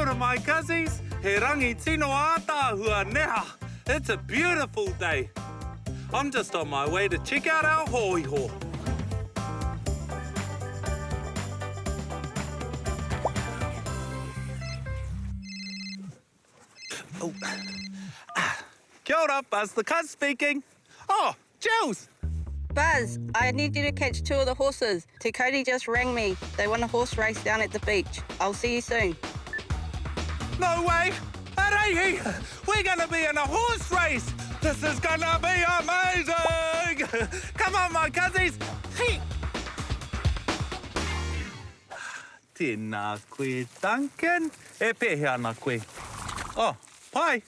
ora my cousins. He rangi tino ātāhua neha. It's a beautiful day. I'm just on my way to check out our hoiho. Oh. Kia ora, Buzz the Cuz speaking. Oh, Jules. Buzz, I need you to catch 2 of the horses. Te Cody just rang me. They want a horse race down at the beach. I'll see you soon. No way! Hooray! We're gonna be in a horse race! This is gonna be amazing! Come on, my cousins! Hey! Tēnā koe, Duncan. E pēhea ana koe. Oh, pai.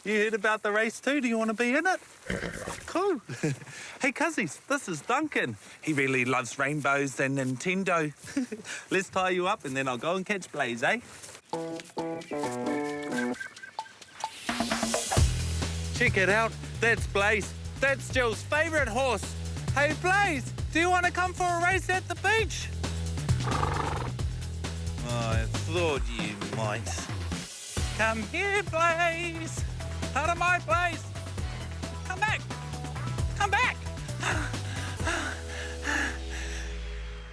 You heard about the race too? Do you want to be in it? Cool. Hey, cousins, this is Duncan. He really loves rainbows and Nintendo. Let's tie you up and then I'll go and catch Blaze, eh? Check it out. That's Blaze. That's Jill's favourite horse. Hey, Blaze, do you want to come for a race at the beach? Oh, I thought you might. Come here, Blaze. Out of my place. Come back. Come back.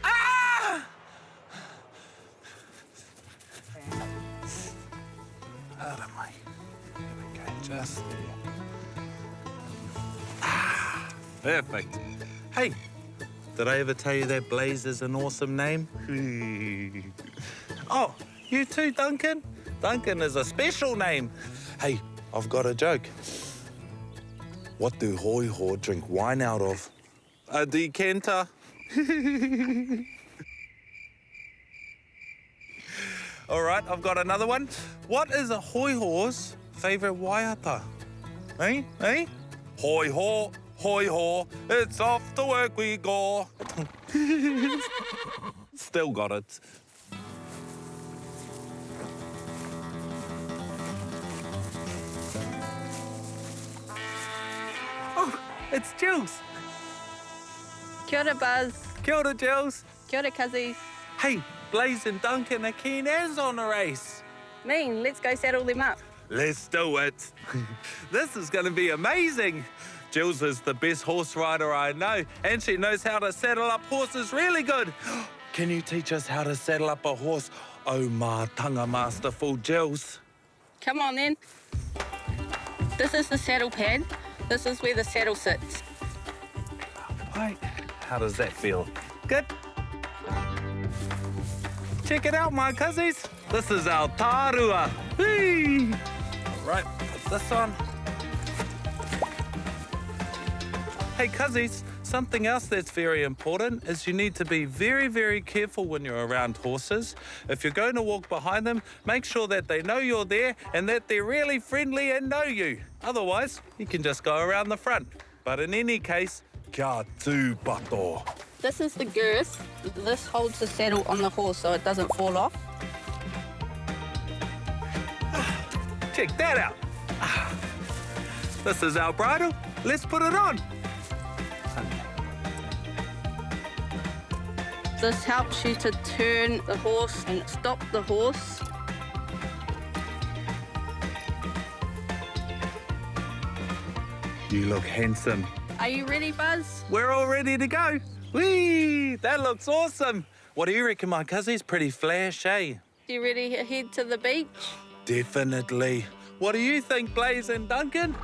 Ah! Out of my... There we go, just there. Ah, perfect. Hey, did I ever tell you that Blaze is an awesome name? Oh, you too, Duncan? Duncan is a special name. Hey, I've got a joke. What do hoiho drink wine out of? A decanter. All right, I've got another one. What is a hoiho's favourite waiata? Eh? Eh? Hoiho, hoiho, it's off to work we go. Still got it. Oh, it's Jules. Kia ora, Buzz. Kia ora, Jules. Kia ora, Cuzzies. Hey, Blaze and Duncan are keen as on a race. Mean, let's go saddle them up. Let's do it. This is going to be amazing. Jules is the best horse rider I know, and she knows how to saddle up horses really good. Can you teach us how to saddle up a horse? Oh, my tanga masterful, Jules. Come on, then. This is the saddle pad. This is where the saddle sits. Right. How does that feel? Good? Check it out, my cousins. This is Aotearoa. Whee! Right, put this on. Hey, cousins, something else that's very important is you need to be very, very careful when you're around horses. If you're going to walk behind them, make sure that they know you're there and that they're really friendly and know you. Otherwise, you can just go around the front. But in any case, kia tūpato. This is the girth. This holds the saddle on the horse so it doesn't fall off. Check that out. This is our bridle. Let's put it on. This helps you to turn the horse and stop the horse. You look handsome. Are you ready, Buzz? We're all ready to go. Whee! That looks awesome. What do you reckon, my cousins? Pretty flash, eh? You ready to head to the beach? Definitely. What do you think, Blaze and Duncan?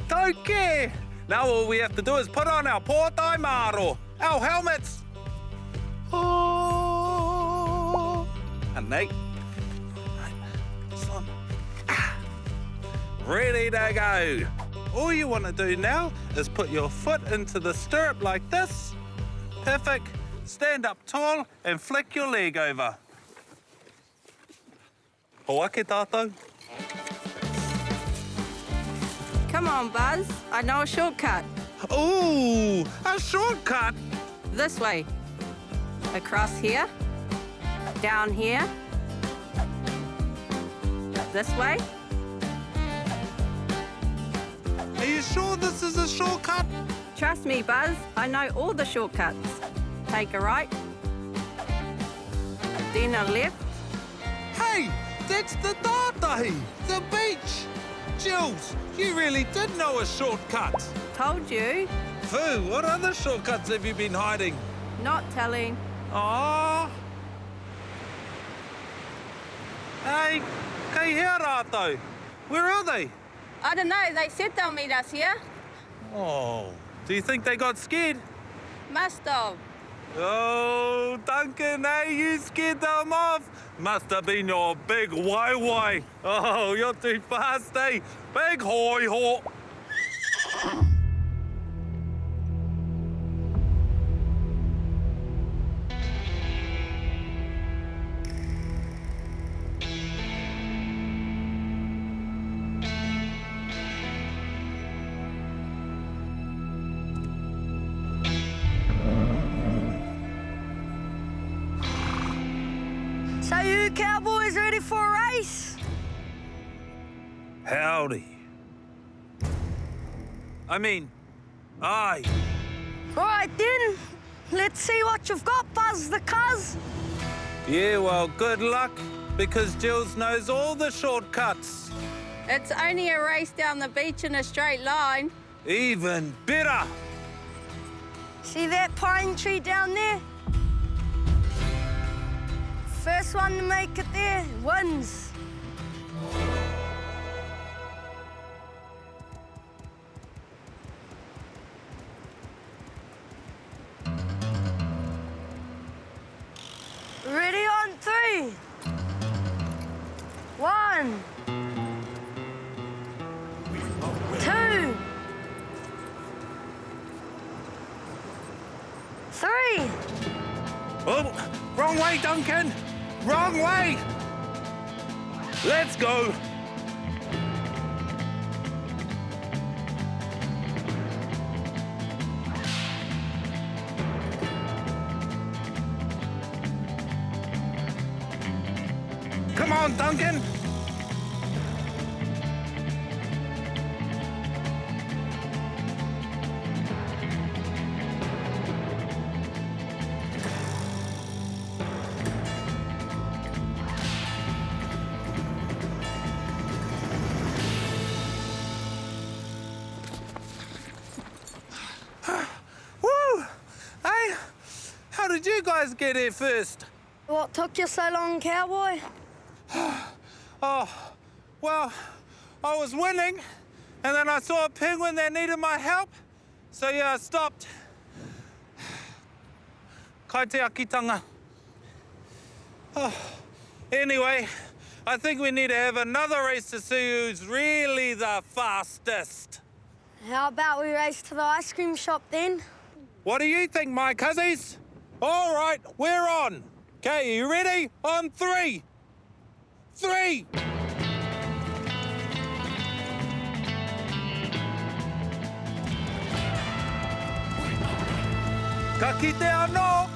Don't care. Now all we have to do is put on our pōtai maro, our helmets. Oh. And Nate. This on. Ready to go. All you want to do now is put your foot into the stirrup like this. Perfect. Stand up tall and flick your leg over. Hoake tātou. Come on, Buzz. I know a shortcut. Ooh, a shortcut. This way. Across here. Down here. This way. Are you sure this is a shortcut? Trust me, Buzz. I know all the shortcuts. Take a right. Then a left. Hey, that's the tātahi, the beach. Jules, you really did know a shortcut. Told you. Fu, what other shortcuts have you been hiding? Not telling. Ah. Hey, kei hea rātou. Where are they? I don't know. They said they'll meet us here. Oh, do you think they got scared? Must have. Oh, Duncan, hey, you scared them off. Must have been your big wai-wai. Oh, you're too fast, eh? Big hoi-ho. So you cowboys ready for a race? Howdy. I mean, aye. All right then, let's see what you've got, Buzz the Cuz. Yeah, well, good luck, because Jules knows all the shortcuts. It's only a race down the beach in a straight line. Even better. See that pine tree down there? First one to make it there wins. Ready on 3. 1, 2, 3. Oh, wrong way, Duncan. Wrong way. Let's go. Come on, Duncan. Woo! Hey, how did you guys get here first? What took you so long, cowboy? Oh, well, I was winning, and then I saw a penguin that needed my help, so yeah, I stopped. Kai te akitanga. Oh, anyway, I think we need to have another race to see who's really the fastest. How about we race to the ice cream shop then? What do you think, my cuzzies? All right, we're on. Okay, you ready? On 3. 3. Ka kite anō.